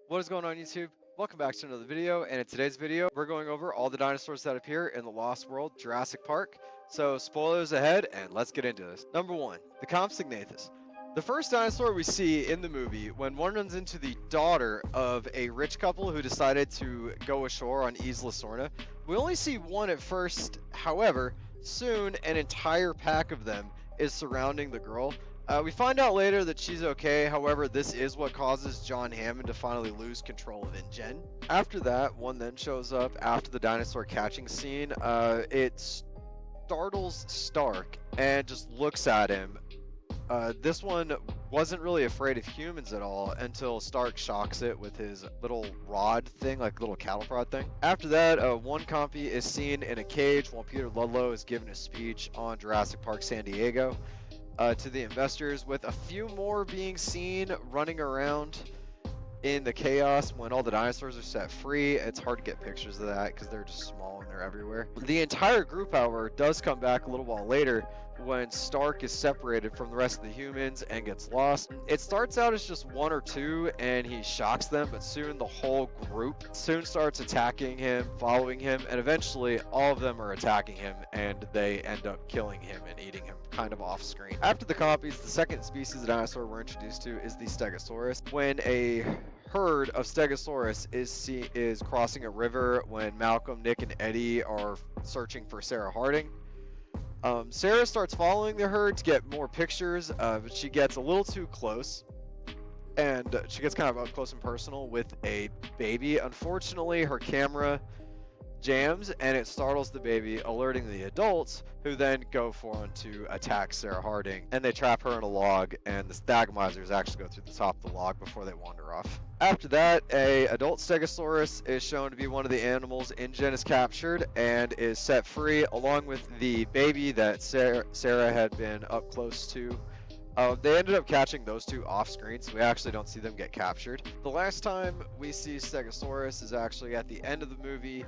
What is going on YouTube? Welcome back to another video, and in today's video we're going over all the dinosaurs that appear in the Lost World Jurassic Park. So spoilers ahead, and let's get into this. Number 1, the Compsognathus. The first dinosaur we see in the movie when one runs into the daughter of a rich couple who decided to go ashore on Isla Sorna. We only see one at first, however, soon an entire pack of them is surrounding the girl. We find out later that she's okay, however, this is what causes John Hammond to finally lose control of InGen. After that, one then shows up after the dinosaur catching scene. It startles Stark and just looks at him. This one wasn't really afraid of humans at all until Stark shocks it with his little rod thing, like little cattle prod thing. After that, one compy is seen in a cage while Peter Ludlow is giving a speech on Jurassic Park San Diego. To the investors, with a few more being seen running around in the chaos when all the dinosaurs are set free. It's hard to get pictures of that because they're just small and they're everywhere. The entire group, however, does come back a little while later when Stark is separated from the rest of the humans and gets lost. It starts out as just one or two and he shocks them, but soon the whole group soon starts attacking him, following him, and eventually all of them are attacking him and they end up killing him and eating him kind of off screen. After the copies, the second species of dinosaur we're introduced to is the Stegosaurus. When a herd of Stegosaurus is crossing a river when Malcolm, Nick, and Eddie are searching for Sarah Harding. Sarah starts following the herd to get more pictures, but she gets a little too close, and she gets kind of up close and personal with a baby. Unfortunately, her camera jams and it startles the baby, alerting the adults, who then go on to attack Sarah Harding, and they trap her in a log, and the Stagomizers actually go through the top of the log before they wander off. After that, a adult Stegosaurus is shown to be one of the animals InGen is captured and is set free, along with the baby that Sarah had been up close to. They ended up catching those two off screen, so we actually don't see them get captured. The last time we see Stegosaurus is actually at the end of the movie,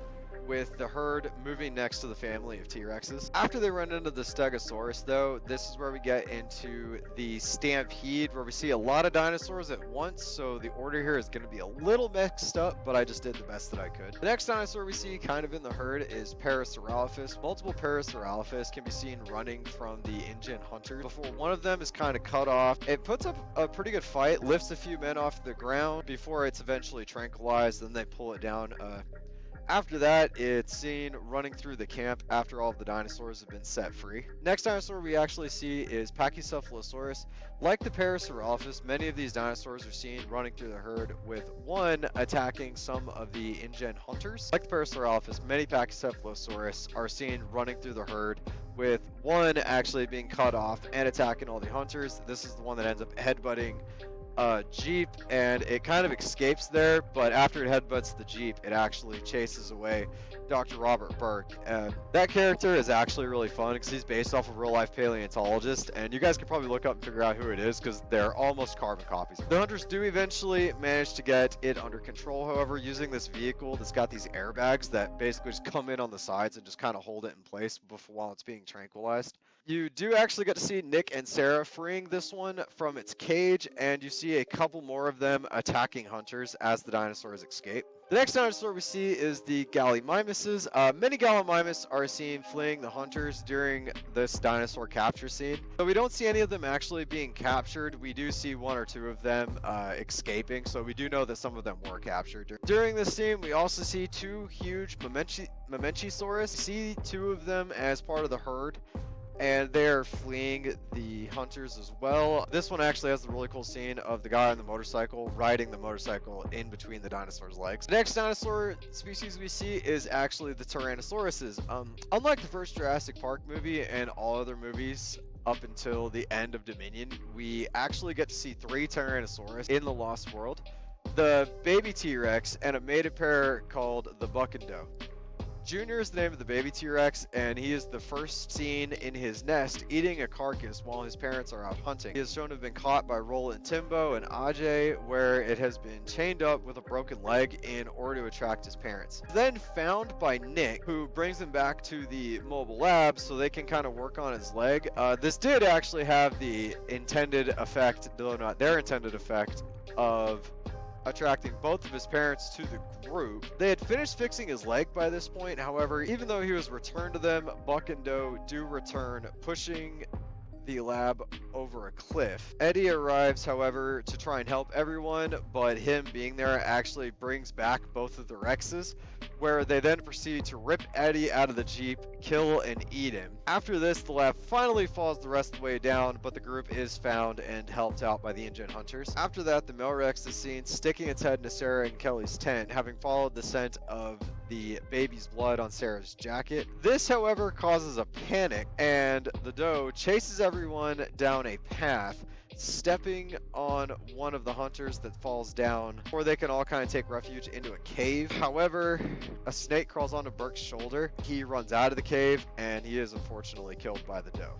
with the herd moving next to the family of T-Rexes. After they run into the Stegosaurus, though, this is where we get into the stampede, where we see a lot of dinosaurs at once, so the order here is going to be a little mixed up, but I just did the best that I could. The next dinosaur we see kind of in the herd is Parasaurolophus. Multiple Parasaurolophus can be seen running from the InGen hunters before one of them is kind of cut off. It puts up a pretty good fight, lifts a few men off the ground before it's eventually tranquilized, then they pull it down. After that, it's seen running through the camp after all of the dinosaurs have been set free. Next dinosaur we actually see is Pachycephalosaurus. Like the Parasaurolophus, many of these dinosaurs are seen running through the herd, with one attacking some of the InGen hunters. Like the Parasaurolophus, many Pachycephalosaurus are seen running through the herd, with one actually being cut off and attacking all the hunters. This is the one that ends up headbutting Jeep, and it kind of escapes there, but after it headbutts the Jeep, it actually chases away Dr. Robert Burke. And that character is actually really fun because he's based off of a real-life paleontologist, and you guys can probably look up and figure out who it is because they're almost carbon copies. The hunters do eventually manage to get it under control, however, using this vehicle that's got these airbags that basically just come in on the sides and just kind of hold it in place while it's being tranquilized. You do actually get to see Nick and Sarah freeing this one from its cage, and you see a couple more of them attacking hunters as the dinosaurs escape. The next dinosaur we see is the Gallimimuses. Many Gallimimus are seen fleeing the hunters during this dinosaur capture scene. So we don't see any of them actually being captured. We do see one or two of them escaping, so we do know that some of them were captured. During this scene, we also see two huge Mamenchisaurus. See two of them as part of the herd, and they're fleeing the hunters as well. This one actually has the really cool scene of the guy on the motorcycle riding the motorcycle in between the dinosaur's legs. The next dinosaur species we see is actually the Tyrannosauruses. Unlike the first Jurassic Park movie and all other movies up until the end of Dominion, we actually get to see 3 Tyrannosaurus in the Lost World. The baby T-Rex and a mated pair called the Buck and Doe. Junior is the name of the baby T-Rex, and he is the first seen in his nest eating a carcass while his parents are out hunting. He is shown to have been caught by Roland Timbo and Ajay, where it has been chained up with a broken leg in order to attract his parents. Then found by Nick, who brings him back to the mobile lab so they can kind of work on his leg. This did actually have the intended effect, though not their intended effect, of attracting both of his parents to the group. They had finished fixing his leg by this point. However, even though he was returned to them, Buck and Doe do return, pushing the lab over a cliff. Eddie arrives, however, to try and help everyone, but him being there actually brings back both of the Rexes, where they then proceed to rip Eddie out of the Jeep, kill and eat him. After this, the lab finally falls the rest of the way down, but the group is found and helped out by the InGen hunters. After that, the male Rex is seen sticking its head into Sarah and Kelly's tent, having followed the scent of the baby's blood on Sarah's jacket. This, however, causes a panic, and the doe chases everyone down a path, stepping on one of the hunters that falls down, or they can all kind of take refuge into a cave. However, a snake crawls onto Burke's shoulder. He runs out of the cave, and he is unfortunately killed by the doe.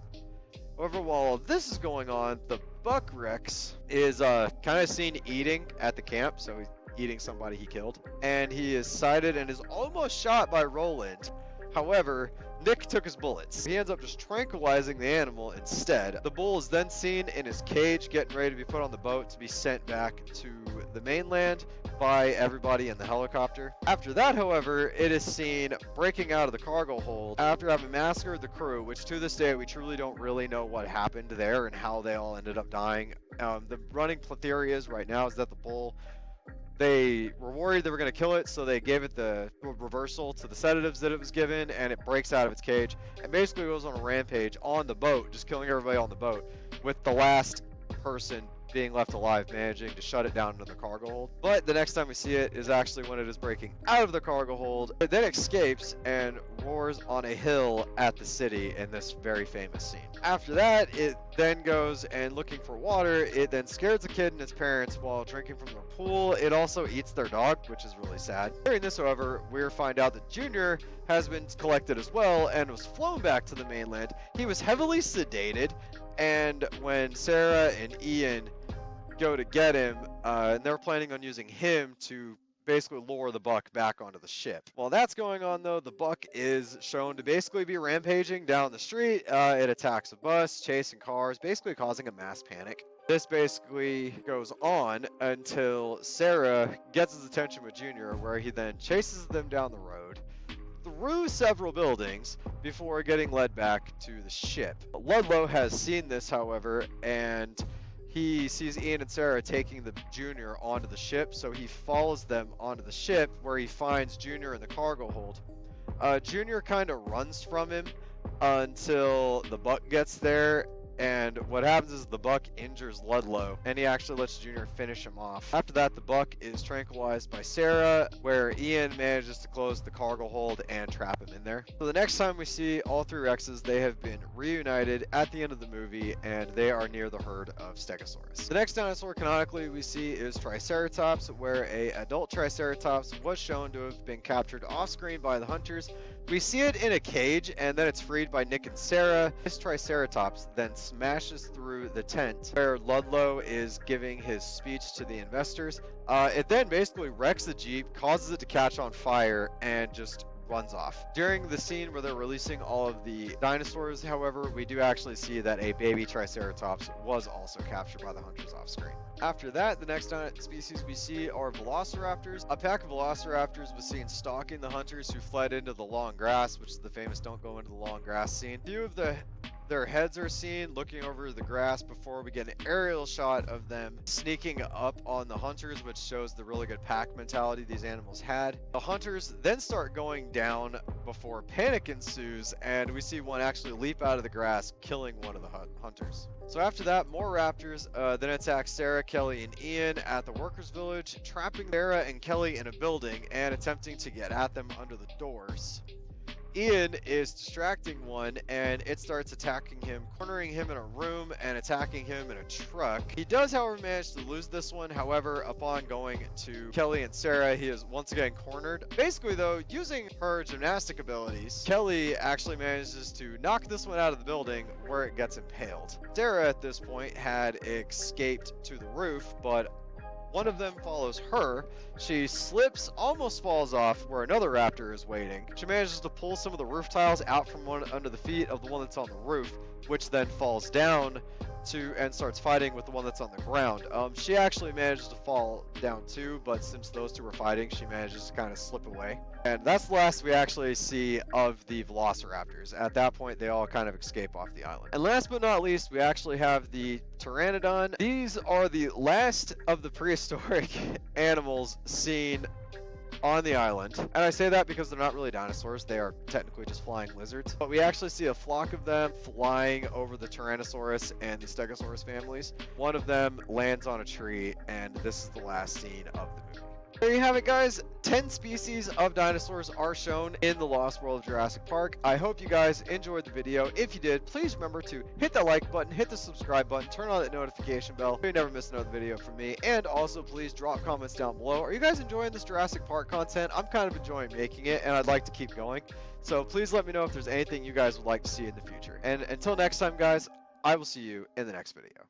However, while this is going on, the Buck Rex is kind of seen eating at the camp, so he's eating somebody he killed, and he is sighted and is almost shot by Roland. However, Nick took his bullets. He ends up just tranquilizing the animal instead. The bull is then seen in his cage, getting ready to be put on the boat to be sent back to the mainland by everybody in the helicopter. After that, however, it is seen breaking out of the cargo hold after having massacred the crew, which to this day we truly don't really know what happened there and how they all ended up dying. The running theory is right now is that the bull, they were worried they were going to kill it, so they gave it the reversal to the sedatives that it was given, and it breaks out of its cage and basically goes on a rampage on the boat, just killing everybody on the boat, with the last person being left alive managing to shut it down into the cargo hold. But the next time we see it is actually when it is breaking out of the cargo hold. It then escapes and roars on a hill at the city in this very famous scene. After that, it then goes and looking for water. It then scares a kid and his parents while drinking from their pool. It also eats their dog, which is really sad. During this, however, we find out that Junior has been collected as well and was flown back to the mainland. He was heavily sedated, and when Sarah and Ian go to get him, and they're planning on using him to basically lure the Buck back onto the ship. While that's going on, though, the Buck is shown to basically be rampaging down the street. It attacks a bus, chasing cars, basically causing a mass panic. This basically goes on until Sarah gets his attention with Junior, where he then chases them down the road through several buildings before getting led back to the ship. Ludlow has seen this, however, and he sees Ian and Sarah taking the Junior onto the ship, so he follows them onto the ship, where he finds Junior in the cargo hold. Junior kind of runs from him until the Buck gets there, and what happens is the Buck injures Ludlow, and he actually lets Junior finish him off. After that, the Buck is tranquilized by Sarah, where Ian manages to close the cargo hold and trap him in there. So the next time we see all three Rexes, they have been reunited at the end of the movie, and they are near the herd of Stegosaurus. The next dinosaur canonically we see is Triceratops, where a adult Triceratops was shown to have been captured off-screen by the hunters. We see it in a cage, and then it's freed by Nick and Sarah. This Triceratops then smashes through the tent where Ludlow is giving his speech to the investors. It then basically wrecks the Jeep, causes it to catch on fire, and just runs off. During the scene where they're releasing all of the dinosaurs, however, we do actually see that a baby Triceratops was also captured by the hunters off screen. After that, the next species we see are velociraptors. A pack of velociraptors was seen stalking the hunters who fled into the long grass, which is the famous "don't go into the long grass" scene. A few of their heads are seen looking over the grass before we get an aerial shot of them sneaking up on the hunters, which shows the really good pack mentality these animals had. The hunters then start going down before panic ensues, and we see one actually leap out of the grass, killing one of the hunters. So after that, more raptors then attack Sarah, Kelly, and Ian at the workers' village, trapping Sarah and Kelly in a building and attempting to get at them under the doors. Ian is distracting one, and it starts attacking him, cornering him in a room and attacking him in a truck. He does, however, manage to lose this one. However, upon going to Kelly and Sarah, he is once again cornered. Basically, though, using her gymnastic abilities, Kelly actually manages to knock this one out of the building, where it gets impaled. Sarah, at this point, had escaped to the roof, but one of them follows her. She slips, almost falls off where another raptor is waiting. She manages to pull some of the roof tiles out from under the feet of the one that's on the roof, which then falls down and starts fighting with the one that's on the ground. She actually manages to fall down too, but since those two were fighting, she manages to kind of slip away. And that's the last we actually see of the velociraptors. At that point, they all kind of escape off the island. And last but not least, we actually have the pteranodon. These are the last of the prehistoric animals seen on the island. And I say that because they're not really dinosaurs, they are technically just flying lizards. But we actually see a flock of them flying over the Tyrannosaurus and the Stegosaurus families. One of them lands on a tree, and this is the last scene of the movie. There you have it, guys. 10 species of dinosaurs are shown in the Lost World of Jurassic Park. I hope you guys enjoyed the video. If you did, please remember to hit that like button, hit the subscribe button, turn on that notification bell so you never miss another video from me. And also, please drop comments down below. Are you guys enjoying this Jurassic Park content? I'm kind of enjoying making it, and I'd like to keep going. So please let me know if there's anything you guys would like to see in the future. And until next time, guys, I will see you in the next video.